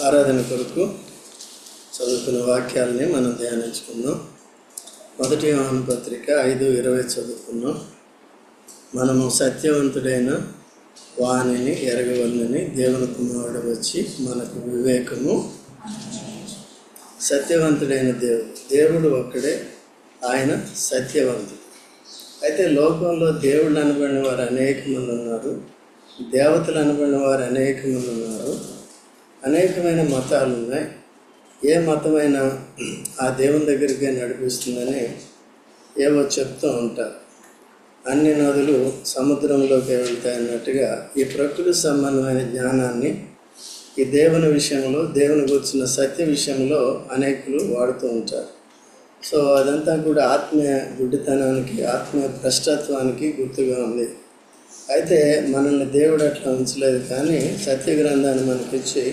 ఆరాధన కొరకు చదువుకున్న వాక్యాలని మనం ధ్యానించుకుందాం. 1 యోహాను పత్రిక 5:20 చదువుకున్నాం. మనము సత్యవంతుడైన వానిని ఎరగవలనని దేవుని కుమారుడు వచ్చి మనకు వివేకము. సత్యవంతుడైన దేవుడు ఒక్కడే, ఆయన సత్యవంతుడు. అయితే లోకంలో దేవుళ్ళు అనబడిన వారు అనేక మంది ఉన్నారు, దేవతలు అనబడిన వారు అనేక మంది ఉన్నారు, అనేకమైన మతాలు ఉన్నాయి. ఏ మతమైనా ఆ దేవుని దగ్గరికి నడిపిస్తుందని ఏవో చెప్తూ ఉంటారు. అన్ని నదులు సముద్రంలోకి వెళ్తాయన్నట్టుగా ఈ ప్రకృతి సంబంధమైన జ్ఞానాన్ని ఈ దేవుని విషయంలో, దేవుని గురించిన సత్య విషయంలో అనేకులు వాడుతూ ఉంటారు. సో అదంతా కూడా ఆత్మీయ గుడ్డితనానికి, ఆత్మీయ భ్రష్టత్వానికి గుర్తుగా ఉంది. అయితే మనల్ని దేవుడు అట్లా ఉంచలేదు, కానీ సత్య గ్రంథాన్ని మనకిచ్చి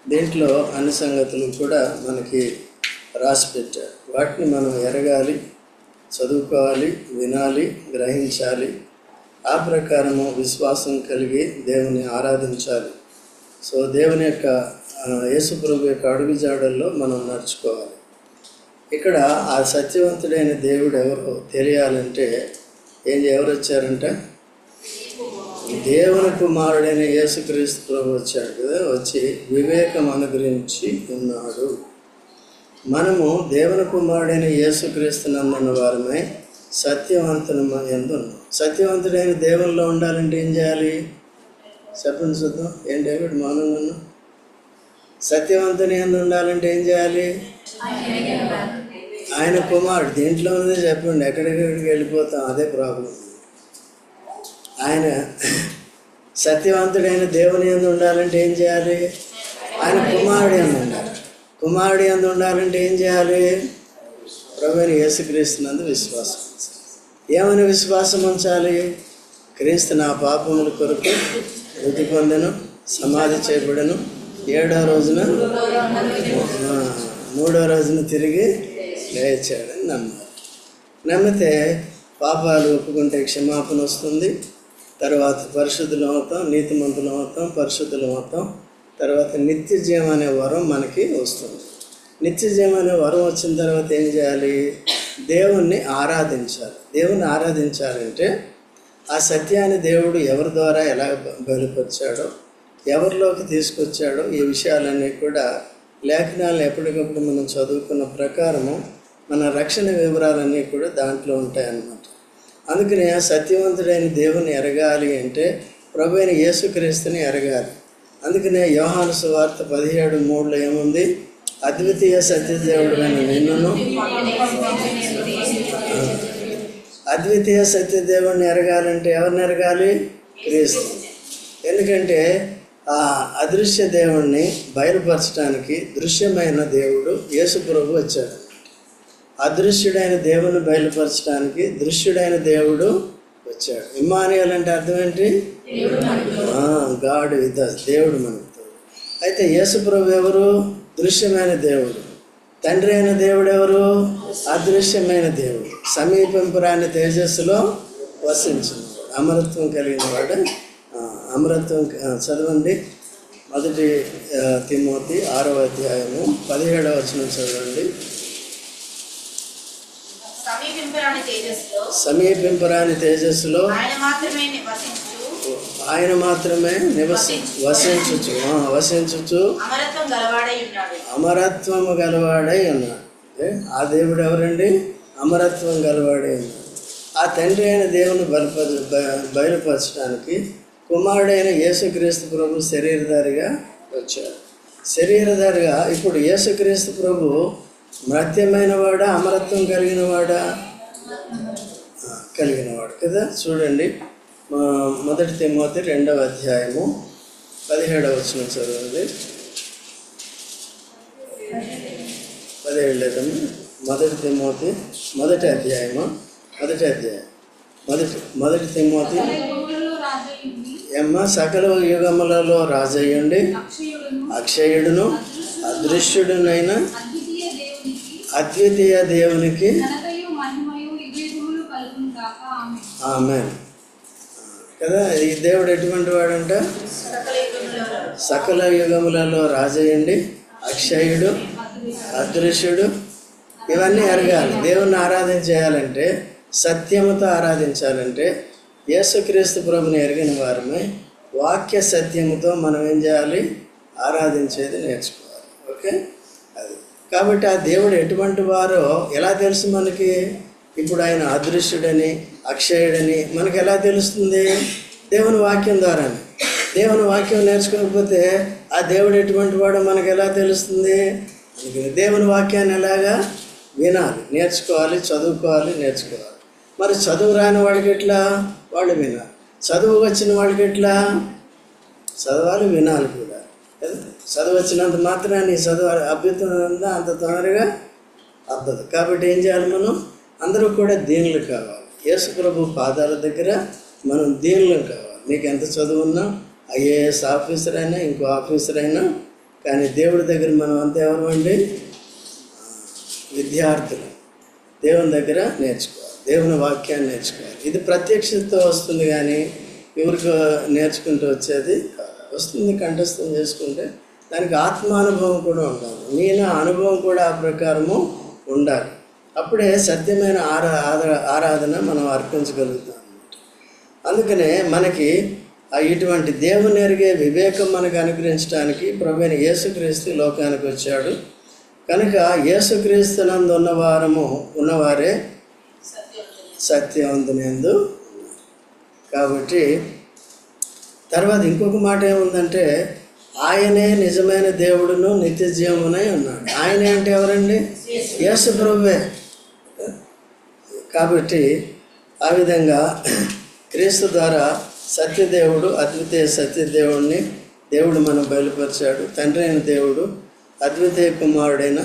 దీంట్లో అన్ని సంగతులు కూడా మనకి రాసి పెట్టారు. వాటిని మనం ఎరగాలి, చదువుకోవాలి, వినాలి, గ్రహించాలి. ఆ ప్రకారము విశ్వాసం కలిగి దేవుని ఆరాధించాలి. సో దేవుని యొక్క యేసు ప్రభు యొక్క అడుగుజాడల్లో మనం నడుచుకోవాలి. ఇక్కడ ఆ సత్యవంతుడైన దేవుడు ఎవరో తెలియాలంటే ఎవరు వచ్చారంటే దేవుని కుమారుడైన యేసుక్రీస్తు ప్రభు వచ్చాడు కదా, వచ్చి వివేకం అనుగ్రహించి ఉన్నాడు. మనము దేవుని కుమారుడైన యేసుక్రీస్తు నందున్న వారమై సత్యవంతుని యందు ఉన్నాం. సత్యవంతుడైన దేవునిలో ఉండాలంటే ఏం చేయాలి చెప్పండి చూద్దాం. ఏం డేవిడ్ మౌనంగా ఉన్నాం? సత్యవంతుని యందు ఉండాలంటే ఏం చేయాలి? ఆయన కుమారుడు. దీంట్లో ఉన్నదే చెప్పండి, ఎక్కడెక్కడికి వెళ్ళిపోతాం, అదే ప్రాబ్లం. ఆయన సత్యవంతుడైన దేవుని యందు ఉండాలంటే ఏం చేయాలి? ఆయన కుమారుడు యందు ఉండాలి. కుమారుడు యందు ఉండాలంటే ఏం చేయాలి? ప్రభువైన యేసుక్రీస్తునందు విశ్వాసం. ఏమని విశ్వాసం ఉంచాలి? క్రీస్తు నా పాపముల కొరకు మృతి పొందెను, సమాధి చేయబడెను, 7వ రోజున 3వ రోజున తిరిగి లేచాడని నమ్మాలి. నమ్మితే పాపాలు ఒప్పుకుంటే క్షమాపణ వస్తుంది. తర్వాత పరిశుద్ధులం అవుతాం, నీతిమంతులం అవుతాం, పరిశుద్ధులం అవుతాం. తర్వాత నిత్య జీవం అనే వరం మనకి వస్తుంది. నిత్య జీవం అనే వరం వచ్చిన తర్వాత ఏం చేయాలి? దేవుణ్ణి ఆరాధించాలి. దేవుణ్ణి ఆరాధించాలంటే ఆ సత్యాన్ని దేవుడు ఎవరి ద్వారా ఎలా బయలుపరిచాడో, ఎవరిలోకి తీసుకొచ్చాడో, ఈ విషయాలన్నీ కూడా లేఖనాలను ఎప్పటికప్పుడు మనం చదువుకున్న ప్రకారము మన రక్షణ వివరాలన్నీ కూడా దాంట్లో ఉంటాయన్నమాట. అందుకనే సత్యవంతుడైన దేవుని ఎరగాలి అంటే ప్రభువైన యేసుక్రీస్తుని ఎరగాలి. అందుకనే యోహాను సువార్త 17:3 ఏముంది? అద్వితీయ సత్యదేవుడైన నిన్నును. అద్వితీయ సత్యదేవుడిని ఎరగాలంటే ఎవరిని ఎరగాలి? క్రీస్తు. ఎందుకంటే ఆ అదృశ్య దేవుణ్ణి బయలుపరచడానికి దృశ్యమైన దేవుడు యేసు ప్రభు వచ్చాడు. అదృశ్యుడైన దేవుని బయలుపరచడానికి దృశ్యుడైన దేవుడు వచ్చాడు. ఇమ్మానుయేల్ అంటే అర్థం ఏంటి? గాడ్ విత్ us, దేవుడు మనతో. అయితే యేసు ప్రభు ఎవరు? దృశ్యమైన దేవుడు. తండ్రి అయిన దేవుడు ఎవరు? అదృశ్యమైన దేవుడు. సమీపింపురాని తేజస్సులో వసించున్నాడు, అమరత్వం కలిగిన వాడు. అమరత్వం చదవండి. 1 తిమోతి 6వ అధ్యాయము 17వ వచనం చదవండి. సమీపింపరాని తేజస్సులో ఆయన మాత్రమే వసించుచు అమరత్వము గలవాడై ఉన్నాడు. ఆ దేవుడు ఎవరండి? అమరత్వం గలవాడై ఉన్నాడు. ఆ తండ్రి అయిన దేవుని బయలుపరచడానికి కుమారుడైన యేసుక్రీస్తు ప్రభు శరీరధారిగా వచ్చాడు. శరీరధారిగా ఇప్పుడు యేసుక్రీస్తు ప్రభు మర్త్యమైన వాడా, అమరత్వం కలిగిన వాడా? కలిగినవాడు కదా. చూడండి, 1 తిమోతి 2వ అధ్యాయము 17వ వచనం చదవండి. 17 లేదమ్మా, 1 తిమోతి 1వ అధ్యాయము 1 తిమోతి సకల యుగములలో రాజయ్యుండి అక్షయుడును అదృశ్యుడునైన అద్వితీయ దేవునికి ఆమేన్. కదా. ఈ దేవుడు ఎటువంటి వాడంట? సకల యుగములలో రాజయ్యండి, అక్షయుడు, అదృశ్యుడు. ఇవన్నీ ఎరగాలి. దేవుణ్ణి ఆరాధన చేయాలంటే, సత్యముతో ఆరాధించాలంటే యేసుక్రీస్తు ప్రభుని ఎరిగిన వారమే వాక్య సత్యముతో మనం ఏం చేయాలి? ఆరాధించేది నేర్చుకోవాలి. ఓకే, అది కాబట్టి ఆ దేవుడు ఎటువంటి వారో ఎలా తెలుసు మనకి? ఇప్పుడు ఆయన అదృశ్యుడని, అక్షయుడని మనకు ఎలా తెలుస్తుంది? దేవుని వాక్యం ద్వారానే. దేవుని వాక్యం నేర్చుకోకపోతే ఆ దేవుడు ఎటువంటి వాడో మనకు ఎలా తెలుస్తుంది? దేవుని వాక్యాన్ని ఎలాగా వినాలి, నేర్చుకోవాలి, చదువుకోవాలి, నేర్చుకోవాలి. మరి చదువు రాని వాడికి ఎట్లా? వాళ్ళు వినాలి. చదువు వచ్చిన వాడికి ఎట్లా? చదవాలి, వినాలి కూడా. చదువు వచ్చినంత మాత్రాన్ని నీ చదువు అభ్యుతుందా? అంత తొందరగా అబ్బదు. కాబట్టి ఏం చేయాలి? మనం అందరూ కూడా దీనులు కావాలి. యేసు ప్రభు పాదాల దగ్గర మనం దీనులు కావాలి. నీకు ఎంత చదువు ఉన్నా, ఐఏఎస్ ఆఫీసర్ అయినా, ఇంకో ఆఫీసర్ అయినా, కానీ దేవుడి దగ్గర మనం అంతా ఎవరు అండి? విద్యార్థులు. దేవుని దగ్గర నేర్చుకోవాలి, దేవుని వాక్యాన్ని నేర్చుకోవాలి. ఇది ప్రత్యక్షతతో వస్తుంది, కానీ ఎవరికి నేర్చుకుంటూ వచ్చేది వస్తుంది. కంఠస్థం చేసుకుంటే దానికి ఆత్మానుభవం కూడా ఉండాలి. నేను అనుభవం కూడా ఆ ప్రకారము ఉండాలి. అప్పుడే సత్యమైన ఆరాధన మనం అర్పించగలుగుతాం అన్నమాట. అందుకనే మనకి ఇటువంటి దేవుని ఎరిగే వివేకం మనకు అనుగ్రహించడానికి ప్రభువైన యేసుక్రీస్తు లోకానికి వచ్చాడు. కనుక యేసుక్రీస్తునందు ఉన్నవారే సత్యవంతునందు ఉన్నారు. కాబట్టి తర్వాత ఇంకొక మాట ఏముందంటే, ఆయనే నిజమైన దేవుడును నిత్య జీవమునై ఉన్నాడు. ఆయనే అంటే ఎవరండి? యేసు ప్రభువే. కాబట్టి ఆ విధంగా క్రీస్తు ద్వారా సత్యదేవుడు, అద్వితీయ సత్యదేవుడిని దేవుడు మనం బయలుపరిచాడు. తండ్రి అయిన దేవుడు అద్వితీయ కుమారుడైన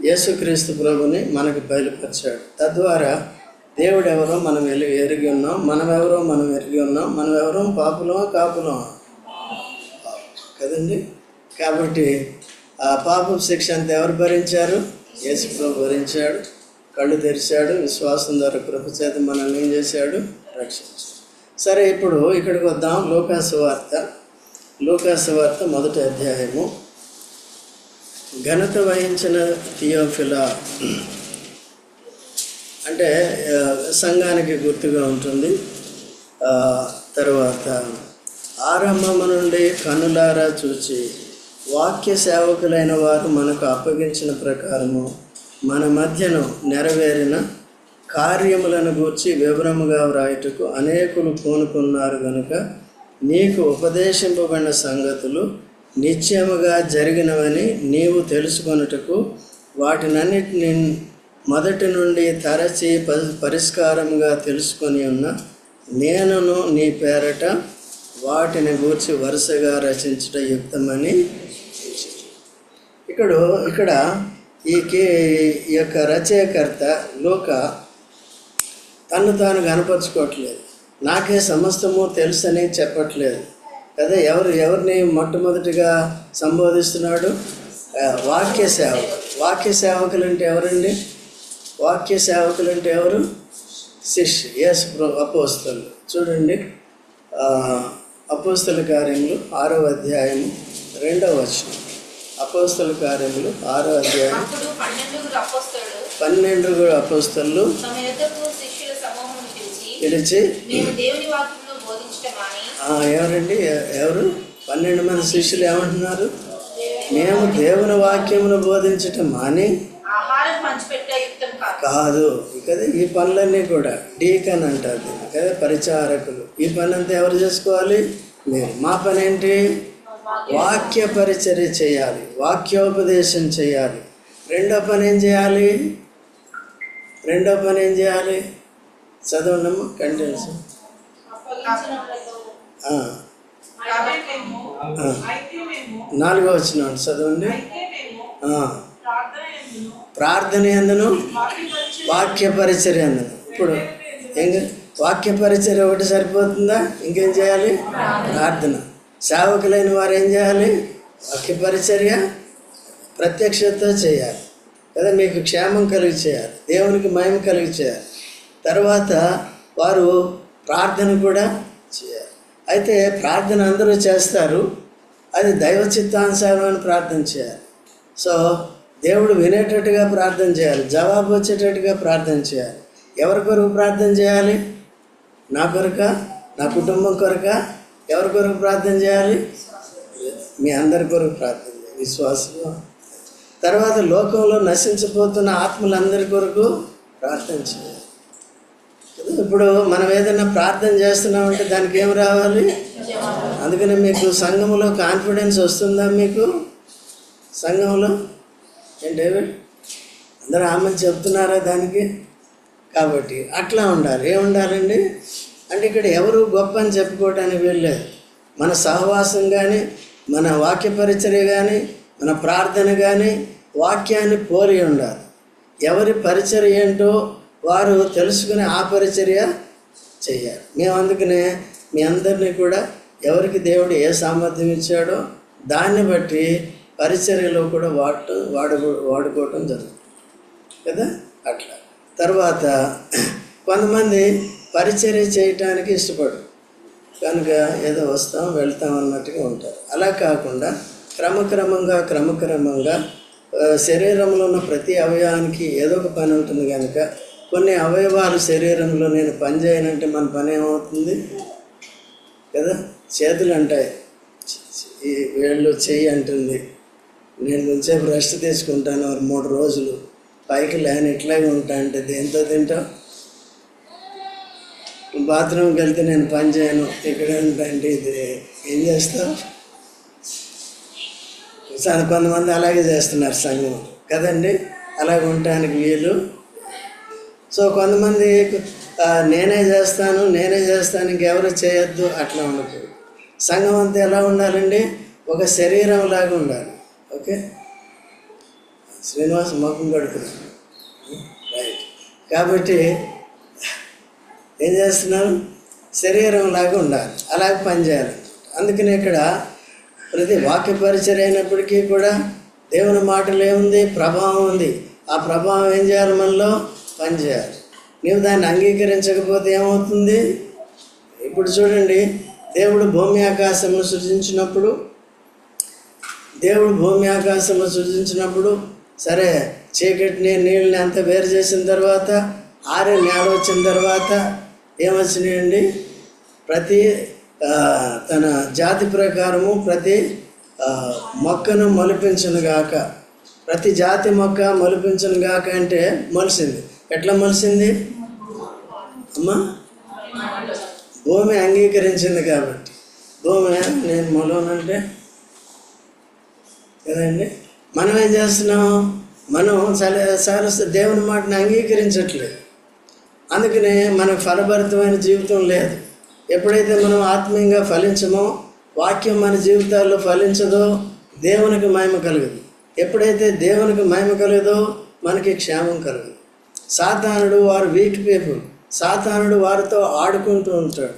యేసుక్రీస్తు ప్రభుని మనకు బయలుపరిచాడు. తద్వారా దేవుడు ఎవరో మనం ఎరిగి ఉన్నాం, మనం ఎరిగి ఉన్నాం. మనం ఎవరో పాపులమా కాపులమా కదండి. కాబట్టి ఆ పాపం శిక్ష అంతా ఎవరు భరించారు? యేసు ప్రభు భరించాడు. కళ్ళు తెరిచాడు. విశ్వాసం ద్వారా కృప చేత మనల్ని ఏం చేశాడు? రక్షించాడు. సరే, ఇప్పుడు ఇక్కడికి వద్దాం. లూకాసు వార్త 1వ అధ్యాయము. ఘనత వహించిన థియోఫిలా అంటే సంఘానికి గుర్తుగా ఉంటుంది. తర్వాత ఆరంభము నుండి కనులారా చూచి వాక్య సేవకులైన వారు మనకు అప్పగించిన ప్రకారము మన మధ్యను నెరవేరిన కార్యములను గూర్చి వివరముగా వ్రాయుటకు అనేకులు పూనుకున్నారు గనుక నీకు ఉపదేశింపబడిన సంగతులు నిశ్చయముగా జరిగినవని నీవు తెలుసుకొనుటకు వాటినన్నిటిని మొదటి నుండి తరచి పరిష్కారముగా తెలుసుకొని ఉన్న నేనును నీ పేరట వాటిని గూర్చి వరుసగా రచించుట యుక్తమని. ఇక్కడ ఈ యొక్క రచయకర్త లూకా తను తాను కనపరుచుకోవట్లేదు. నాకే సమస్తము తెలుసని చెప్పట్లేదు కదా. ఎవరిని మొట్టమొదటిగా సంబోధిస్తున్నాడు? వాక్య సేవకులు అంటే ఎవరండి? వాక్య సేవకులు అంటే ఎవరు? యేసు అపోస్తలు. చూడండి, అపోస్తల కార్యములు 6వ అధ్యాయము 2వ వచనం. అపోస్తల కార్యములు 6వ అధ్యాయం 12 అపోస్తలు పిలిచి ఎవరండి? ఎవరు? 12 మంది శిష్యులు ఏమంటున్నారు? మేము దేవుని వాక్యమును బోధించటం మాని కాదు. కదా ఈ పనులన్నీ కూడా డీకన్ అంటారు కదా, పరిచారకులు. ఈ పని అంతా ఎవరు చేసుకోవాలి? మీరు. మా పని ఏంటి? వాక్య పరిచర్య చేయాలి, వాక్యోపదేశం చేయాలి. రెండో పని ఏం చేయాలి? చదవండమ్మా, కంటిన్యూస్. 4వ వచనం చదవండి. ప్రార్థన యందును వాక్య పరిచర్య యందును. ఇప్పుడు వాక్య పరిచర్య ఒకటి సరిపోతుందా? ఇంకేం చేయాలి? ప్రార్థన. సేవకులైన వారు ఏం చేయాలి? వాక్య పరిచర్య ప్రత్యక్షతతో చేయాలి కదా. మీకు క్షేమం కలిగి చేయాలి, దేవునికి మహిమ కలిగి చేయాలి. తర్వాత వారు ప్రార్థన కూడా చేయాలి. అయితే ప్రార్థన అందరూ చేస్తారు, అది దైవ చిత్తానుసారమైన ప్రార్థన చేయాలి. సో దేవుడు వినేటట్టుగా ప్రార్థన చేయాలి, జవాబు వచ్చేటట్టుగా ప్రార్థన చేయాలి. ఎవరి కొరకు ప్రార్థన చేయాలి? నా కొరక, నా కుటుంబం కొరక? ఎవరి కొరకు ప్రార్థన చేయాలి? మీ అందరి కొరకు ప్రార్థన చేయాలి, విశ్వాసం. తర్వాత లోకంలో నశించిపోతున్న ఆత్మలందరి కొరకు ప్రార్థన చేయాలి. ఇప్పుడు మనం ఏదైనా ప్రార్థన చేస్తున్నామంటే దానికి ఏం రావాలి? అందుకని మీకు సంఘంలో కాన్ఫిడెన్స్ వస్తుందా? మీకు సంఘంలో ఏంటి అందరూ ఆమె చెప్తున్నారా దానికి? కాబట్టి అట్లా ఉండాలి. ఏముండాలండి అంటే ఇక్కడ ఎవరు గొప్ప అని చెప్పుకోవటానికి వెళ్ళలేదు. మన సహవాసం కానీ, మన వాక్య పరిచర్య కానీ, మన ప్రార్థన కానీ వాక్యాన్ని పోలి ఉండాలి. ఎవరి పరిచర్య ఏంటో వారు తెలుసుకుని ఆ పరిచర్య చేయాలి. మేము అందుకనే మీ అందరినీ కూడా ఎవరికి దేవుడు ఏ సామర్థ్యం ఇచ్చాడో దాన్ని బట్టి పరిచర్యలో కూడా వాడుకోవటం జరుగుతుంది కదా. అట్లా తర్వాత కొంతమంది పరిచర్య చేయటానికి ఇష్టపడరు కనుక ఏదో వస్తాం వెళ్తాం అన్నట్టుగా ఉంటారు. అలా కాకుండా క్రమక్రమంగా శరీరంలో ఉన్న ప్రతి అవయవానికి ఏదో ఒక పని ఉంటుంది కనుక కొన్ని అవయవాలు శరీరంలో నేను పని చేయనంటే మన పని ఏమవుతుంది కదా. చేతులు అంటాయి, ఈ వేళ్ళు చెయ్యి అంటుంది, నేను కొంచెంసేపు రెస్ట్ తీసుకుంటాను 3 రోజులు, పైకి లేని ఇట్లాగే ఉంటా అంటే దేంతో తింటావు? బాత్రూమ్కి వెళ్తే నేను పని చేయను ఇక్కడ అంటే ఇది ఏం చేస్తావు? కొంతమంది అలాగే చేస్తున్నారు సంఘం కదండి, అలాగే ఉండటానికి వీలు. సో కొంతమంది నేనే చేస్తాను ఇంకెవరు చేయొద్దు అట్లా ఉండకూడదు. సంఘం అంతా ఎలా ఉండాలండి? ఒక శరీరం లాగా ఉండాలి. ఓకే, శ్రీనివాస్ మొక్కం కడుకున్నాను రైట్. కాబట్టి ఏం చేస్తున్నారు? శరీరం లాగా ఉండాలి, అలాగే పనిచేయాలి. అందుకని ఇక్కడ ప్రతి వాక్య పరిచర్య అయినప్పటికీ కూడా దేవుని మాటలు ఏముంది? ప్రభావం ఉంది. ఆ ప్రభావం ఏం చేయాలి? మనలో పనిచేయాలి. నీవు దాన్ని అంగీకరించకపోతే ఏమవుతుంది? ఇప్పుడు చూడండి, దేవుడు భూమి ఆకాశమును సృజించినప్పుడు సరే చీకటిని నీళ్ళని అంతా వేరు చేసిన తర్వాత ఆరే నేల వచ్చిన తర్వాత ఏమొచ్చినాయండి? ప్రతి తన జాతి ప్రకారము ప్రతి మొక్కను మొలిపించను గాక, ప్రతి జాతి మొక్క మొలిపించను గాక అంటే మొలిసింది. ఎట్లా మొలిసింది అమ్మా? భూమి అంగీకరించింది కాబట్టి. భూమి నేను మొలవనంటే కదండి. మనం ఏం చేస్తున్నాం? మనం చాలా దేవుని మాటను అంగీకరించట్లేదు. అందుకనే మనకు ఫలభరితమైన జీవితం లేదు. ఎప్పుడైతే మనం ఆత్మీయంగా ఫలించమో, వాక్యం మన జీవితాల్లో ఫలించదో దేవునికి మహిమ కలగదు. ఎప్పుడైతే దేవునికి మహిమ కలగదో మనకి క్షేమం కలగదు. సాతానుడు వారు వీక్ పీపుల్. సాతానుడు వారితో ఆడుకుంటూ ఉంటాడు.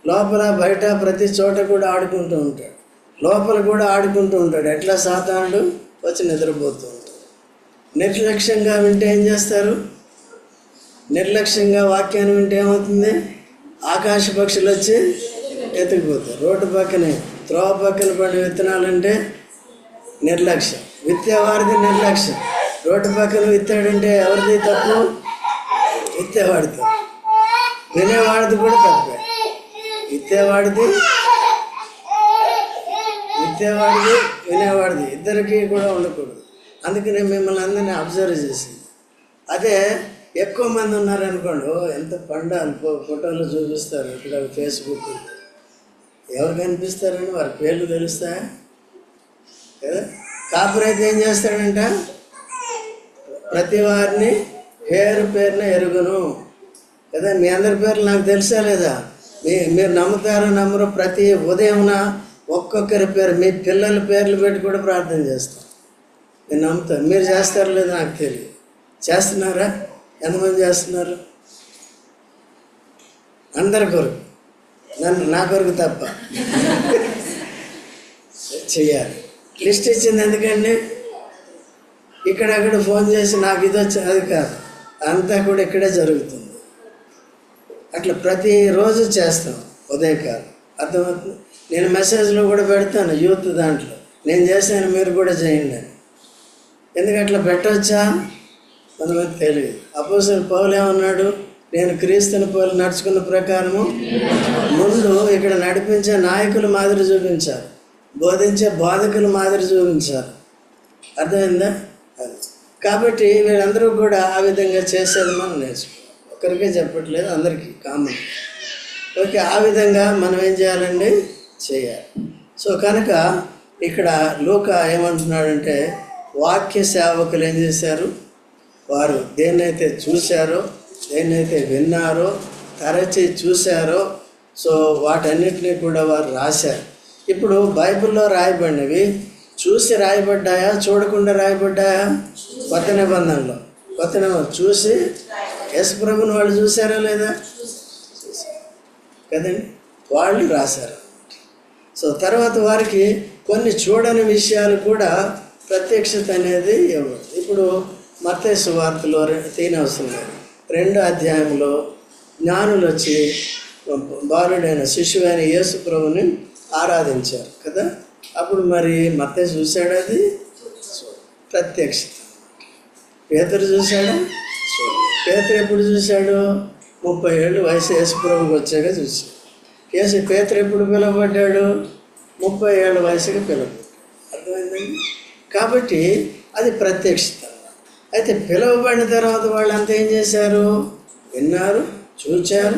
లోపల బయట ప్రతి చోట కూడా ఆడుకుంటూ ఉంటాడు. లోపల కూడా ఆడుకుంటూ ఉంటాడు. ఎట్లా? సాతానుడు వచ్చి నిద్రపోతూ ఉంటాడు. నిర్లక్ష్యంగా వింటే ఏం చేస్తారు? నిర్లక్ష్యంగా వాక్యాన్ని వింటే ఏమవుతుంది? ఆకాశ పక్షులు వచ్చి ఎత్తుకుపోతారు. రోడ్డు పక్కనే త్రోవ పక్కన పడే విత్తనాలంటే నిర్లక్ష్యం. విత్తేవాడిది నిర్లక్ష్యం. రోడ్డు పక్కన విత్తాడంటే ఎవరిది తప్పు? విత్తేవాడితో. వినేవాడిది కూడా తప్పే. విత్తేవాడిది వినేవాడిది ఇద్దరికి కూడా ఉండకూడదు. అందుకని మిమ్మల్ని అందరినీ అబ్జర్వ్ చేసింది. అదే ఎక్కువ మంది ఉన్నారనుకోండి, ఎంత పండాలి ఫోటోలు చూపిస్తారు. ఇక్కడ ఫేస్బుక్ ఎవరు కనిపిస్తారని వారి పేర్లు తెలుస్తాయా కదా. కాపురైతే ఏం చేస్తాడంట? ప్రతి వారిని పేరున ఎరుగును కదా. మీ అందరి పేర్లు నాకు తెలుసా లేదా? మీరు నమ్ముతారో నమ్మరో, ప్రతి ఉదయంన ఒక్కొక్కరి పేరు, మీ పిల్లల పేర్లు పెట్టి కూడా ప్రార్థన చేస్తాం. నేను నమ్ముతాను. మీరు చేస్తారో లేదో నాకు తెలియదు. చేస్తున్నారా? ఎంతమంది చేస్తున్నారు? అందరి కొరకు, నా కొరకు తప్ప చెయ్యాలి. లిస్ట్ ఇచ్చింది ఎందుకండి? ఇక్కడక్కడ ఫోన్ చేసి నాకు ఇది వచ్చి అది కాదు, అంతా కూడా ఇక్కడే జరుగుతుంది. అట్లా ప్రతిరోజు చేస్తాం. ఉదయకాలం అర్థమవుతుంది. నేను మెసేజ్లో కూడా పెడతాను యూత్ దాంట్లో, నేను చేశాను మీరు కూడా చేయండి అని. ఎందుకు అట్లా పెట్టవచ్చా మనకు తెలియదు. అపోస్తలుడు పౌలు ఏమన్నాడు? నేను క్రీస్తుని పోలి నడుచుకున్న ప్రకారము ముందు ఇక్కడ నడిపించే నాయకులు మాదిరి చూపించారు, బోధించే బోధకులు మాదిరి చూపించారు. అర్థమైందా? అది కాబట్టి వీళ్ళందరూ కూడా ఆ విధంగా చేసేది మనం నేర్చుకోవాలి. ఒకరికే చెప్పట్లేదు, అందరికీ కామన్. ఓకే, ఆ విధంగా మనం ఏం చేయాలండి? చేయాలి. సో కనుక ఇక్కడ లూకా ఏమంటున్నాడంటే, వాక్య సేవకులు ఏం చేశారు? వారు దేన్నైతే చూశారో, దేన్నైతే విన్నారో, తరచి చూశారో, సో వాటన్నిటినీ కూడా వారు రాశారు. ఇప్పుడు బైబిల్లో రాయబడినవి చూసి రాయబడ్డాయా, చూడకుండా రాయబడ్డాయా? కొత్త నిబంధనలో చూసి యేసు ప్రభుని వాళ్ళు చూసారా లేదా? కదండి, వాళ్ళు రాశారు. సో తర్వాత వారికి కొన్ని చూడని విషయాలు కూడా ప్రత్యక్షత అనేది ఇవ్వదు. ఇప్పుడు మత్తయి సువార్తలో తీనవసరం లేదు, 2వ అధ్యాయంలో జ్ఞానులు వచ్చి బాలుడైన శిశువైన యేసు ప్రభుని ఆరాధించారు కదా. అప్పుడు మరి మత్తయి చూశాడు, అది ప్రత్యక్షత. పేతురు చూశాడా? పేతురు ఎప్పుడు చూశాడు? 30 ఏళ్ళు వయసు యేసు ప్రభుకి వచ్చాక చూశాడు. పేతురు ఎప్పుడు పిలువబడ్డాడు? 30 ఏళ్ళ వయసుకి పిలువబడ్డాడు. అర్థమైందండి? కాబట్టి అది ప్రత్యక్షత. అయితే పిలువబడిన తర్వాత వాళ్ళంతా ఏం చేశారు? విన్నారు, చూచారు,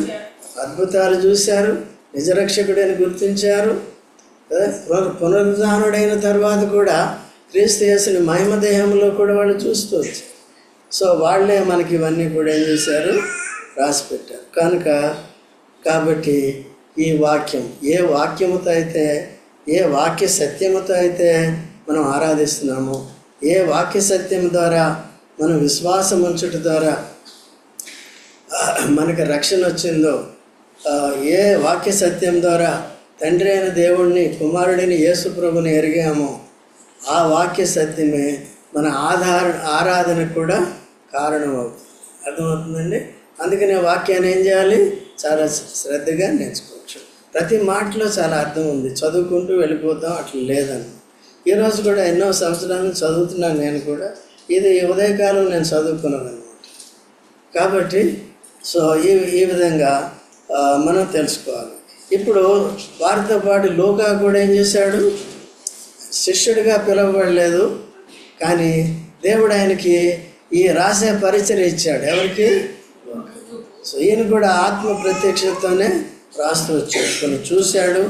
అద్భుతాలు చూశారు, నిజరక్షకుడని గుర్తించారు. పునరుద్ధానుడైన తర్వాత కూడా క్రీస్తు యేసుని మహిమ దేహంలో కూడా వాళ్ళు చూస్తూ వచ్చారు. సో వాళ్ళే మనకి ఇవన్నీ కూడా ఏం చేశారు? రాసి పెట్టారు. కాబట్టి ఈ వాక్యం ఏ వాక్యముతో అయితే, ఏ వాక్య సత్యముతో అయితే మనం ఆరాధిస్తున్నామో, ఏ వాక్య సత్యం ద్వారా మనం విశ్వాసం ఉంచుట ద్వారా మనకు రక్షణ వచ్చిందో, ఏ వాక్య సత్యం ద్వారా తండ్రి అయిన దేవుడిని, కుమారుడిని యేసు ప్రభుని ఎరిగామో, ఆ వాక్య సత్యమే మన ఆరాధనకు కూడా కారణమవుతుంది. అర్థమవుతుందండి? అందుకనే వాక్యాన్ని ఏం చేయాలి? చాలా శ్రద్ధగా నేర్చుకోవచ్చు. ప్రతి మాటలో చాలా అర్థం ఉంది, చదువుకుంటూ వెళ్ళిపోతాం, అట్లా లేదని. ఈరోజు కూడా ఎన్నో సంవత్సరాలు చదువుతున్నాను నేను కూడా. ఇది ఉదయకాలం నేను చదువుకున్నాను అనమాట. కాబట్టి సో ఈ విధంగా మనం తెలుసుకోవాలి. ఇప్పుడు వారితో పాటు లూకా కూడా ఏం చేశాడు? శిష్యుడిగా పిలువబడలేదు, కానీ దేవుడు ఆయనకి ఈ రాసే పరిచయం ఇచ్చాడు. ఎవరికి? సో ఈయన కూడా ఆత్మ ప్రత్యక్షతతోనే రాస్తూ వచ్చాడు, కొన్ని చూశాడు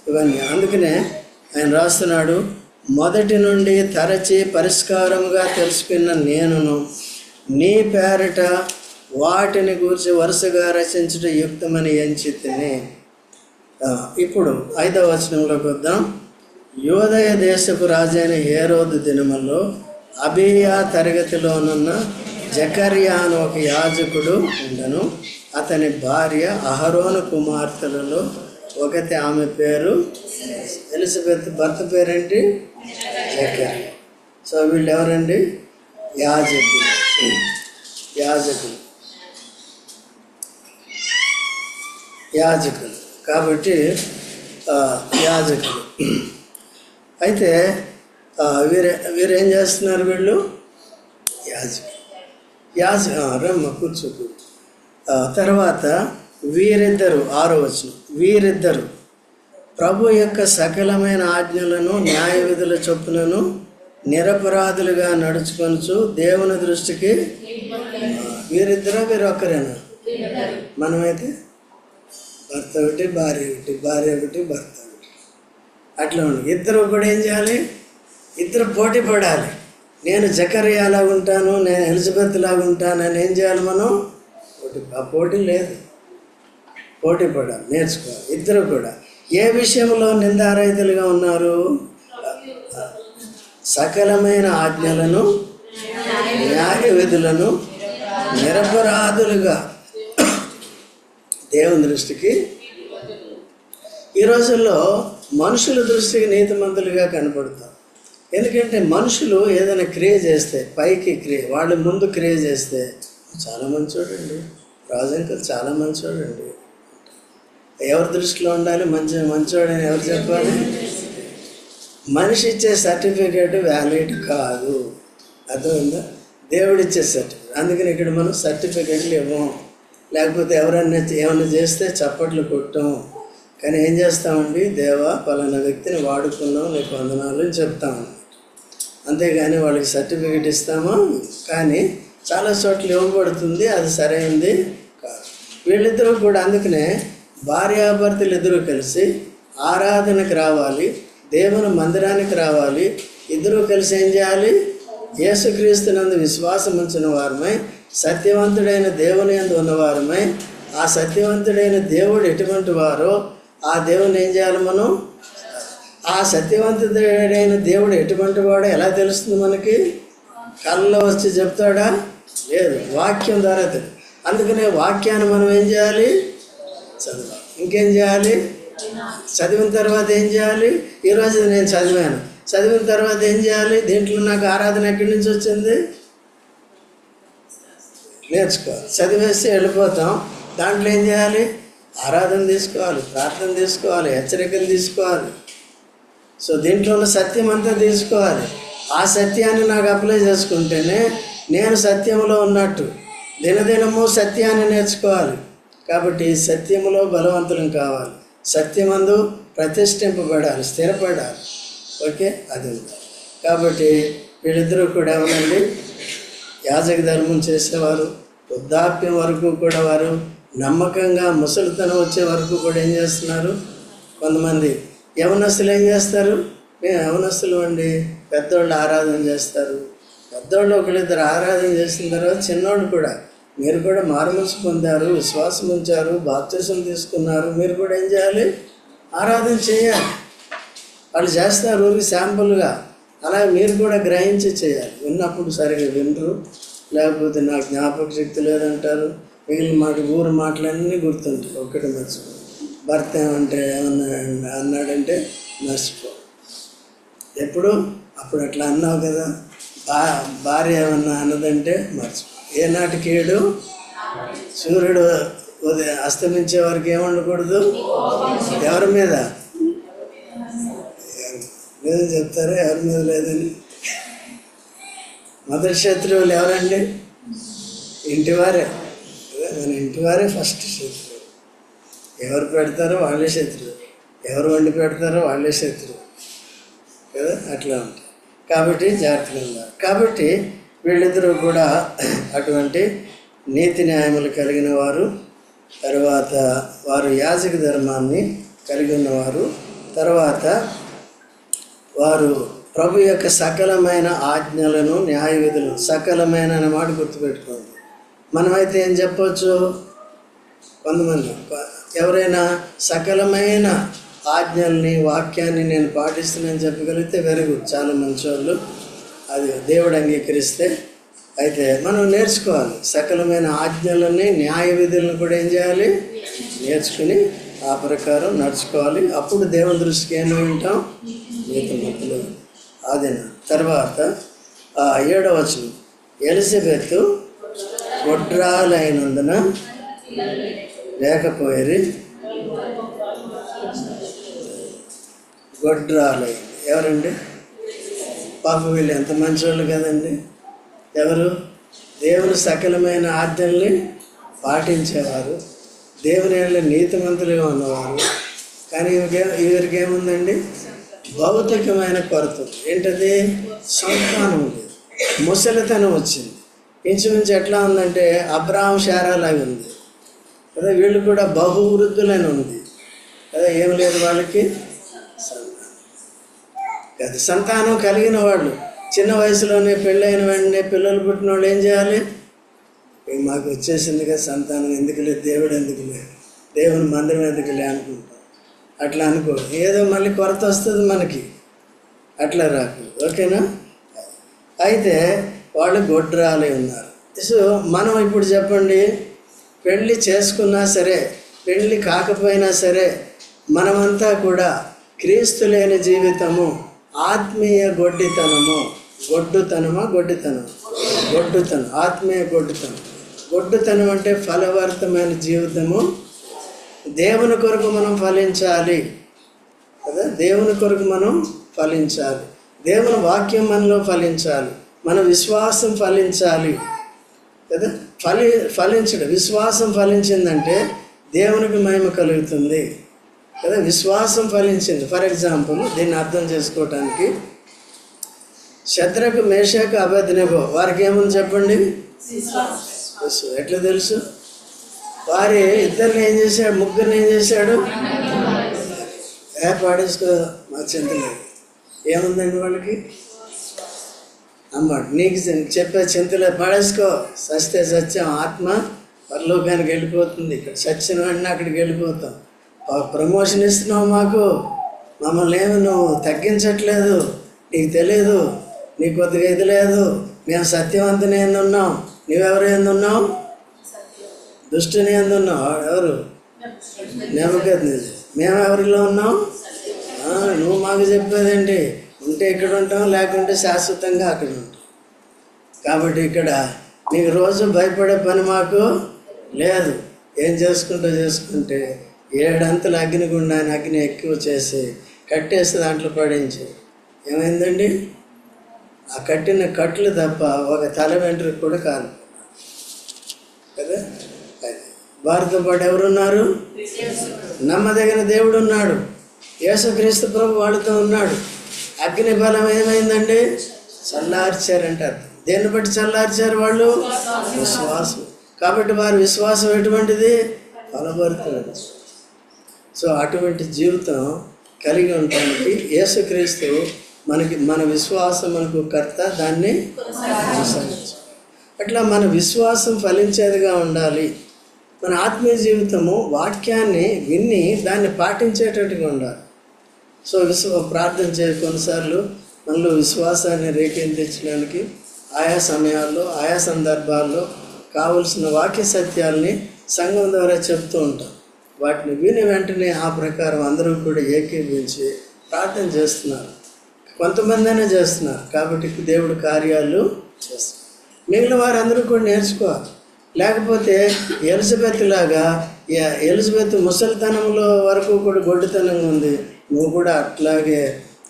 ఇవన్నీ. అందుకనే ఆయన రాస్తున్నాడు, మొదటి నుండి తరచి పరిష్కారముగా తెలుసుకున్న నేనును నీ పేరట వాటిని గురించి వరుసగా రచించుట యుక్తమని ఎంచితిని. ఇప్పుడు 5వ వచనంలోకి వద్దాం. యోదయ దేశపు రాజైన హేరోదు దినములో అబీయా తరగతిలోనున్న జకర్యా అని ఒక యాజకుడు ఉండను. అతని భార్య అహరోను కుమార్తెలలో ఒకటి, ఆమె పేరు ఎలిజబెత్. భర్త పేరేంటి? జకర్యా. సో వీళ్ళు ఎవరండి? యాజకులు కాబట్టి యాజకులు. అయితే వీరేం చేస్తున్నారు? వీళ్ళు రమ్మ కూర్చో. తర్వాత వీరిద్దరు, 6వ వచనం, వీరిద్దరు ప్రభు యొక్క సకలమైన ఆజ్ఞలను న్యాయ విధుల చొప్పునను నిరపరాధులుగా నడుచుకొనుచు దేవుని దృష్టికి. వీరిద్దరు వీరొక్కరేనా? మనమైతే భర్త ఒకటి, భార్య ఒకటి, భార్య ఒకటి, భర్త ఒకటి, అట్లా ఉంది. ఇద్దరు కూడా ఏం చేయాలి? ఇద్దరు పోటీ పడాలి. నేను జకర్యా లాగా ఉంటాను, నేను ఎలిజబెత్ లాగా ఉంటాను అని ఏం చేయాలి మనం? ఆ పోటీ లేదు, పోటీ పడాలి, నేర్చుకోవాలి. ఇద్దరు కూడా ఏ విషయంలో నిందారహితులుగా ఉన్నారు? సకలమైన ఆజ్ఞలను న్యాయ విధులను నిరపరాధులుగా దేవుని దృష్టికి. ఈ రోజుల్లో మనుషుల దృష్టికి నీతిమంతులుగా కనపడతారు. ఎందుకంటే మనుషులు ఏదైనా క్రియ చేస్తే, పైకి క్రియ, వాళ్ళు ముందు క్రియ చేస్తే చాలా మంచోడండి, రాజంకల్ చాలా మంచోడండి, ఎవరి దృష్టిలో ఉండాలి? మంచోడని ఎవరు చెప్పాలి? మనిషి ఇచ్చే సర్టిఫికేట్ వ్యాలిడ్ కాదు. అర్థమైందా? దేవుడు ఇచ్చే సర్టిఫికేట్. అందుకని ఇక్కడ మనం సర్టిఫికేట్లు ఇవ్వం. లేకపోతే ఎవరన్నా ఏమన్నా చేస్తే చప్పట్లు కొట్టాం. కానీ ఏం చేస్తామండి? దేవా పలానా వ్యక్తిని వాడుకున్నాం, నీకు వందనాలు అని చెప్తాము. అంతేగాని వాళ్ళకి సర్టిఫికేట్ ఇస్తామా? కానీ చాలా చోట్ల ఇవ్వబడుతుంది, అది సరైనది కాదు. వీళ్ళిద్దరూ కూడా అందుకనే భార్యాభర్తలు ఇద్దరూ కలిసి ఆరాధనకు రావాలి, దేవుని మందిరానికి రావాలి. ఇద్దరూ కలిసి ఏం చేయాలి? యేసుక్రీస్తునందు విశ్వాసం ఉంచిన వారమై, సత్యవంతుడైన దేవుని యందు ఉన్నవారమై, ఆ సత్యవంతుడైన దేవుడు ఎటువంటి వారో ఆ దేవుని ఏం చేయాలి మనం? ఆ సత్యవంతుడైన దేవుడు ఎటువంటి వాడో ఎలా తెలుస్తుంది మనకి? కళ్ళలో వచ్చి చెప్తాడా? లేదు, వాక్యం ద్వారా తెలుసు. అందుకనే వాక్యాన్ని మనం ఏం చేయాలి? చదవాలి. ఇంకేం చేయాలి? చదివిన తర్వాత ఏం చేయాలి? ఈరోజు నేను చదివాను, చదివిన తర్వాత ఏం చేయాలి? దీంట్లో నాకు ఆరాధన ఎక్కడి నుంచి వచ్చింది? నేర్చుకోవాలి. చదివేసి వెళ్ళిపోతాం. దాంట్లో ఏం చేయాలి? ఆరాధన తీసుకోవాలి, ప్రార్థన తీసుకోవాలి, హెచ్చరికలు తీసుకోవాలి. సో దీంట్లో ఉన్న సత్యం అంతా తీసుకోవాలి. ఆ సత్యాన్ని నాకు అప్లై చేసుకుంటేనే నేను సత్యంలో ఉన్నట్టు. దినదినము సత్యాన్ని నేర్చుకోవాలి. కాబట్టి సత్యములో బలవంతులం కావాలి. సత్యమందు ప్రతిష్ఠింపబడాలి, స్థిరపడాలి. ఓకే, అది ఉంది. కాబట్టి వీళ్ళిద్దరూ కూడా ఏమనండి? యాజక ధర్మం చేసేవారు. వృద్ధాప్యం వరకు కూడా వారు నమ్మకంగా ముసలితనం వచ్చే వరకు కూడా ఏం చేస్తున్నారు? కొంతమంది యవనస్తులు ఏం చేస్తారు? మేము యవనస్తులు అండి, పెద్దోళ్ళు ఆరాధన చేస్తారు. పెద్దోళ్ళు ఒకళ్ళిద్దరు ఆరాధన చేసిన తర్వాత చిన్నోళ్ళు కూడా, మీరు కూడా మారుమనసు పొందారు, విశ్వాసం ఉంచారు, బాప్తిసం తీసుకున్నారు, మీరు కూడా ఏం చేయాలి? ఆరాధన చేయాలి. వాళ్ళు చేస్తారు ఊరికి శాంపుల్గా. అలా మీరు కూడా గ్రహించి చేయాలి. విన్నప్పుడు సరిగా వినరు, లేకపోతే నాకు జ్ఞాపక శక్తి లేదంటారు. మిగిలిన ఊరు మాటలన్నీ గుర్తుంటాయి. ఒక్కటి మర్చిపో. భర్త ఏమంటే ఏమన్నా అన్నాడంటే మర్చిపో. ఎప్పుడు అప్పుడు అట్లా అన్నావు కదా. భార్య ఏమన్నా అన్నదంటే మర్చిపో. ఏనాటికి ఏడు? సూర్యుడు అస్తమించే వరకు ఏమండకూడదు. ఎవరి మీద? లేదు చెప్తారా? ఎవరి మీద లేదని. మొదటి శత్రువులు ఎవరండి? ఇంటివారే. మన ఇంటివారే ఫస్ట్ శత్రువు. ఎవరు పెడతారో వాళ్ళే శత్రువు, ఎవరు వండి పెడతారో వాళ్ళే శత్రువు కదా. అట్లా ఉంటాయి. కాబట్టి జాగ్రత్తగా ఉన్నారు. కాబట్టి వీళ్ళిద్దరూ కూడా అటువంటి నీతి న్యాయములు కలిగిన వారు. తర్వాత వారు యాజక ధర్మాన్ని కలిగి ఉన్నవారు. తర్వాత వారు ప్రభు యొక్క సకలమైన ఆజ్ఞలను, న్యాయ విధులు, సకలమైన అనే మాట గుర్తుపెట్టుకోండి. మనమైతే ఏం చెప్పవచ్చు? కొంతమంది ఎవరైనా సకలమైన ఆజ్ఞల్ని, వాక్యాన్ని నేను పాటిస్తున్నానని చెప్పగలిగితే వెరీ గుడ్, చాలా మంచివాళ్ళు. అది దేవుడు అంగీకరిస్తే. అయితే మనం నేర్చుకోవాలి. సకలమైన ఆజ్ఞలని, న్యాయ విధులను కూడా ఏం చేయాలి? నేర్చుకుని ఆ ప్రకారం నడుచుకోవాలి. అప్పుడు దేవుని దృష్టికి ఏమి ఉంటాం? నీతిమంతులు. అదేనా. తర్వాత 7వ వచనం, ఎలిజబెత్ గొడ్రాలైనందున లేకపోయేది. గొడ్రాలైంది ఎవరండి? పాప వీళ్ళు ఎంత మంచివాళ్ళు కదండి. ఎవరు? దేవుని సకలమైన ఆజ్ఞల్ని పాటించేవారు, దేవుని నీతిమంతులుగా ఉన్నవారు. కానీ వీరికి ఏముందండి? భౌతికమైన కొరత. ఏంటది? సంతానం ఉంది, ముసలితనం వచ్చింది. ఇంచుమించు ఎట్లా ఉందంటే అబ్రాహం శారాలాగా ఉంది కదా. వీళ్ళు కూడా బహువృద్ధులని ఉంది కదా. ఏం లేదు వాళ్ళకి సంతానం కదా. సంతానం కలిగిన వాళ్ళు చిన్న వయసులోనే పెళ్ళైన వెంటనే పిల్లలు పుట్టిన వాళ్ళు ఏం చేయాలి? మాకు వచ్చేసింది కదా సంతానం, ఎందుకు లేదు, దేవుడు ఎందుకు లేదు, దేవుని మందిరం ఎందుకు లే అనుకుంటాం. అట్లా అనుకో, ఏదో మళ్ళీ కొరత వస్తుంది మనకి. అట్లా రాకూడదు. ఓకేనా. అయితే వాళ్ళు గొడ్రాలై ఉన్నారు. సో మనం ఇప్పుడు చెప్పండి, పెళ్ళి చేసుకున్నా సరే, పెళ్ళి కాకపోయినా సరే, మనమంతా కూడా క్రీస్తు లేని జీవితము, ఆత్మీయ గొడ్డుతనము. గొడ్డుతనం, ఆత్మీయ గొడ్డుతనం. గొడ్డుతనం అంటే ఫలవర్తమైన జీవితము దేవుని కొరకు మనం ఫలించాలి కదా. దేవుని కొరకు మనం ఫలించాలి. దేవుని వాక్యం మనలో ఫలించాలి. మన విశ్వాసం ఫలించాలి కదా. ఫలించడం, విశ్వాసం ఫలించిందంటే దేవునికి మహిమ కలుగుతుంది కదా. విశ్వాసం ఫలించింది. ఫర్ ఎగ్జాంపుల్ దీన్ని అర్థం చేసుకోవటానికి శద్రకు, మేషకు, అబేద్నెగో వారికి ఏముంది చెప్పండి? ఎట్లా తెలుసు? వారి ఇద్దరిని ఏం చేశాడు? ముగ్గురిని ఏం చేశాడు? పాడేసుకో మా చింతలేదు. ఏముందండి వాళ్ళకి? అమ్మ నీకు చెప్పే చింతలే పడేసుకో. సస్తే సత్యం, ఆత్మ పరలోకానికి వెళ్ళిపోతుంది. ఇక్కడ సత్యం వెంటనే అక్కడికి వెళ్ళిపోతాం. ప్రమోషన్ ఇస్తున్నావు మాకు, మమ్మల్ని ఏమి నువ్వు తగ్గించట్లేదు, నీకు తెలియదు, నీకు కొద్దిగా ఇది లేదు, మేము సత్యవంతుని ఎందున్నాం, నువ్వెవరు ఎందున్నావు? దుష్టుని ఎందున్నావు? ఎవరు? నెబుకద్నెజరు. మేము ఎవరిలో ఉన్నాం? నువ్వు మాకు చెప్పేదేంటి? ఉంటే ఇక్కడ ఉంటాం, లేకుంటే శాశ్వతంగా అక్కడ ఉంటాం. కాబట్టి ఇక్కడ నీకు రోజు భయపడే పని మాకు లేదు. ఏం చేసుకుంటే 7 అంతల అగ్నిగుండాన్ని అగ్ని ఎక్కువ చేసి కట్టేసి దాంట్లో పడించి ఏమైందండి? ఆ కట్టిన కట్లు తప్ప ఒక తల వెంట్రుక కూడా కాదు కదా. వారితో పాటు ఎవరున్నారు? నమ్మదగిన దేవుడు ఉన్నాడు. యేసుక్రీస్తు ప్రభు వాళ్ళతో ఉన్నాడు. అగ్ని బలం ఏమైందండి? చల్లార్చారంట. దేన్ని బట్టి చల్లార్చారు వాళ్ళు? విశ్వాసం. కాబట్టి వారి విశ్వాసం ఎటువంటిది? ఫలభరితమైనది. సో అటువంటి జీవితం కలిగి ఉండటానికి యేసుక్రీస్తు మన విశ్వాసం మనకు కర్త, దాన్ని కొనసాగించాలి. అట్లా మన విశ్వాసం ఫలించేదిగా ఉండాలి. మన ఆత్మీయ జీవితము వాక్యాన్ని విని దాన్ని పాటించేటట్టుగా ఉండాలి. సో ప్రార్థన కొన్నిసార్లు మనలో విశ్వాసాన్ని రేకెత్తించడానికి ఆయా సమయాల్లో, ఆయా సందర్భాల్లో కావలసిన వాక్య సత్యాల్ని సంఘం ద్వారా చెప్తూ ఉంటాం. వాటిని విని వెంటనే ఆ ప్రకారం అందరూ కూడా ఏకీభవించి ప్రార్థన చేస్తున్నారు. కొంతమంది అయినా చేస్తున్నారు కాబట్టి దేవుడు కార్యాలు చేస్తున్నారు. మిగిలిన వారందరూ కూడా నేర్చుకోవాలి. లేకపోతే ఎలిజబెత్ లాగా, ఎలిజబెత్ ముసలితనంలో వరకు కూడా గొడ్డితనంగా ఉంది, నువ్వు కూడా అట్లాగే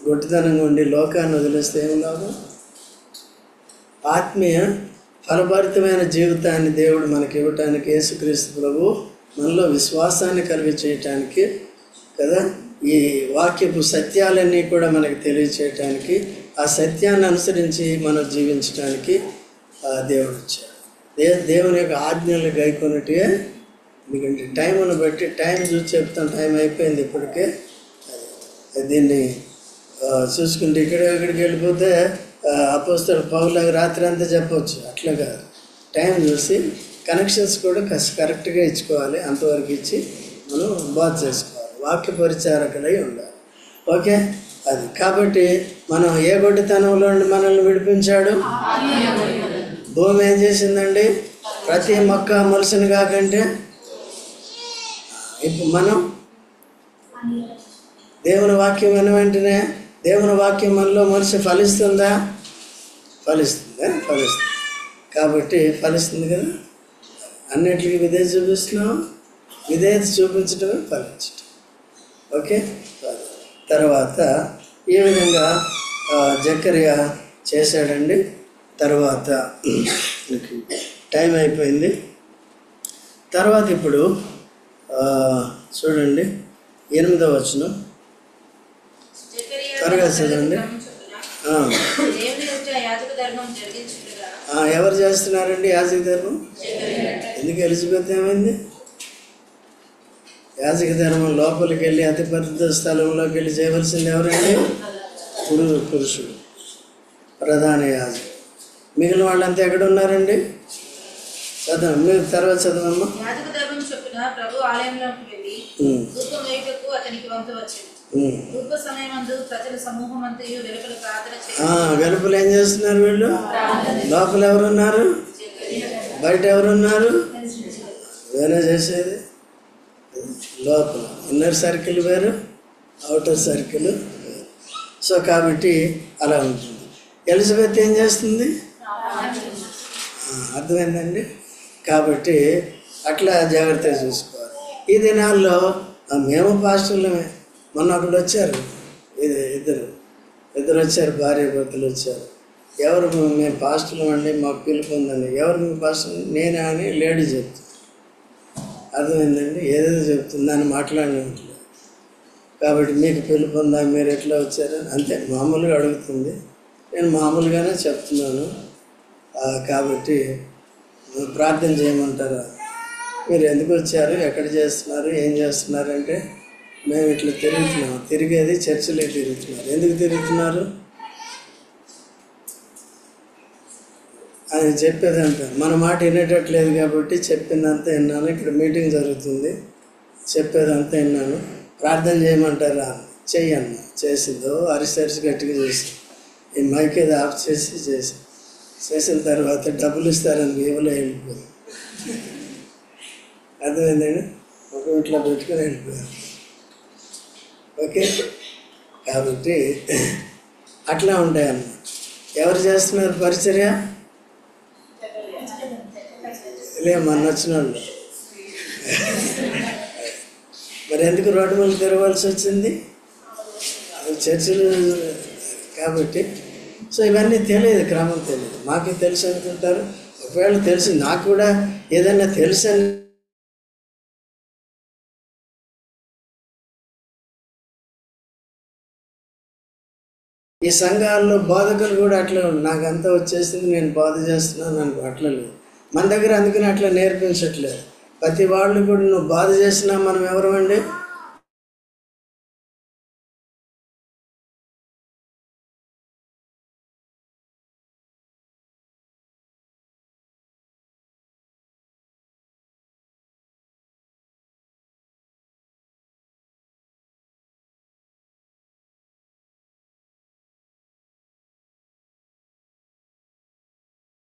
గొడ్డితనంగా ఉండి లోకాన్ని వదిలేస్తే ఏం లాభం? ఆత్మీయ ఫలభరితమైన జీవితాన్ని దేవుడు మనకి ఇవ్వటానికి, యేసుక్రీస్తు ప్రభు మనలో విశ్వాసాన్ని కలిగి చేయటానికి కదా, ఈ వాక్యపు సత్యాలన్నీ కూడా మనకి తెలియచేయటానికి, ఆ సత్యాన్ని అనుసరించి మనం జీవించడానికి దేవుడు వచ్చాడు. దేవుని యొక్క ఆజ్ఞలు గైకొన్నట్టుగా. ఎందుకంటే టైంను బట్టి టైం చూసి చెప్తాం, టైం అయిపోయింది ఇప్పటికే. దీన్ని చూసుకుంటే ఇక్కడికి వెళ్ళిపోతే అపోస్తలుడు పౌలులాగా రాత్రి అంతా చెప్పవచ్చు. అట్లా కాదు, టైం చూసి కనెక్షన్స్ కూడా కరెక్ట్గా ఇచ్చుకోవాలి. అంతవరకు ఇచ్చి మనం బాధ చేసుకోవాలి. వాక్య పరిచారకులై ఉండాలి. ఓకే, అది కాబట్టి మనం ఏ గొడ్డితనంలో మనల్ని విడిపించాడు? భూమి ఏం చేసిందండి? ప్రతి మొక్క మొలసిన కాకంటే ఇప్పుడు మనం దేవుని వాక్యం విన్న వెంటనే దేవుని వాక్యం మనలో మనిషి ఫలిస్తుందా? ఫలిస్తుంది. కాబట్టి ఫలిస్తుంది కదా. అన్నిటికీ విధేయత చూపిస్తున్నాం. విధేయత చూపించడమే ఫలించడం. ఓకే, తర్వాత ఈ విధంగా జకర్యా చేశాడండి. తర్వాత టైం అయిపోయింది. తర్వాత ఇప్పుడు చూడండి 8వ వచనం త్వరగా చదవండి. ఎవరు చేస్తున్నారండి యాజక ధర్మం? ఎందుకు? ఎలిజబెత్ ఏమైంది? యాజక ధర్మం లోపలికి వెళ్ళి అతి పరిశుద్ధ స్థలంలోకి వెళ్ళి చేయవలసింది ఎవరండి? పురుషుడు, ప్రధాన యాజకుడు. మిగిలిన వాళ్ళంతా ఎక్కడ ఉన్నారండి? చదవండి, మీరు తర్వాత చదవమ్మా. వెలుపల ఏం చేస్తున్నారు వీళ్ళు? లోపల ఎవరున్నారు? బయట ఎవరున్నారు? వేరే చేసేది లోపల. ఇన్నర్ సర్కిల్ వేరు, అవుటర్ సర్కిల్ వేరు. సో కాబట్టి అలా ఉంటుంది. ఎలిజబెత్ ఏం చేస్తుంది? అర్థమైందండి. కాబట్టి అట్లా జాగ్రత్తగా చూసుకోవాలి. ఈ దినాల్లో మేము పాస్టర్లమే. మొన్న ఒకళ్ళు వచ్చారు, ఇద్దరు వచ్చారు, భార్య భర్తలు వచ్చారు. ఎవరు మేము పాస్టర్లు అండి, మాకు పిలుపు ఉందని. ఎవరు మీ పాస్టర్? నేనే అని లేడీ చెప్తుంది. అర్థమైందండి? ఏదేదో చెప్తుంది, దాన్ని మాట్లాడినట్లేదు. కాబట్టి మీకు పిలుపు ఉందా, మీరు ఎట్లా వచ్చారు అంతే మామూలుగా అడుగుతుంది. నేను మామూలుగానే చెప్తున్నాను. కాబట్టి ప్రార్థన చేయమంటారా? మీరు ఎందుకు వచ్చారు, ఎక్కడ చేస్తున్నారు, ఏం చేస్తున్నారు అంటే, మేము ఇట్లా తిరుగుతున్నాం. తిరిగేది చర్చిలో తిరుగుతున్నారు. ఎందుకు తిరుగుతున్నారు అని చెప్పేదంతా మన మాట వినేటట్లేదు కాబట్టి చెప్పిందంతా విన్నాను. ఇక్కడ మీటింగ్ జరుగుతుంది, చెప్పేదంతా విన్నాను. ప్రార్థన చేయమంటారా? చెయ్యన్న. చేసిందో అరిసి గట్టిగా చేసి ఈ మైక్ ఏదో ఆఫ్ చేసిన తర్వాత డబ్బులు ఇస్తారని ఇవ్వలే వెళ్ళిపోయింది. అర్థమైందండి? ఒక ఇట్లా పెట్టుకొని వెళ్ళిపోయారు. ఓకే, కాబట్టి అట్లా ఉంటాయన్నమాట. ఎవరు చేస్తున్నారు పరిచర్య? మొన్న వచ్చిన వాళ్ళు. మరి ఎందుకు రోడ్డు మీద తిరగవలసి వచ్చింది? చర్చిలు కాబట్టి. సో ఇవన్నీ తెలియదు, క్రమం తెలియదు. మాకు తెలుసు అనుకుంటారు. ఒకవేళ తెలిసి నాకు కూడా ఏదైనా తెలుసని ఈ సంఘాల్లో బోధకులు కూడా అట్లా నాకంతా వచ్చేసింది, నేను బోధ చేస్తున్నాను అనుకో, అట్లా లేదు మన దగ్గర. అందుకని అట్లా నేర్పించట్లేదు. ప్రతి వాళ్ళు కూడా నువ్వు బోధ చేసినా మనం ఎవరమండి?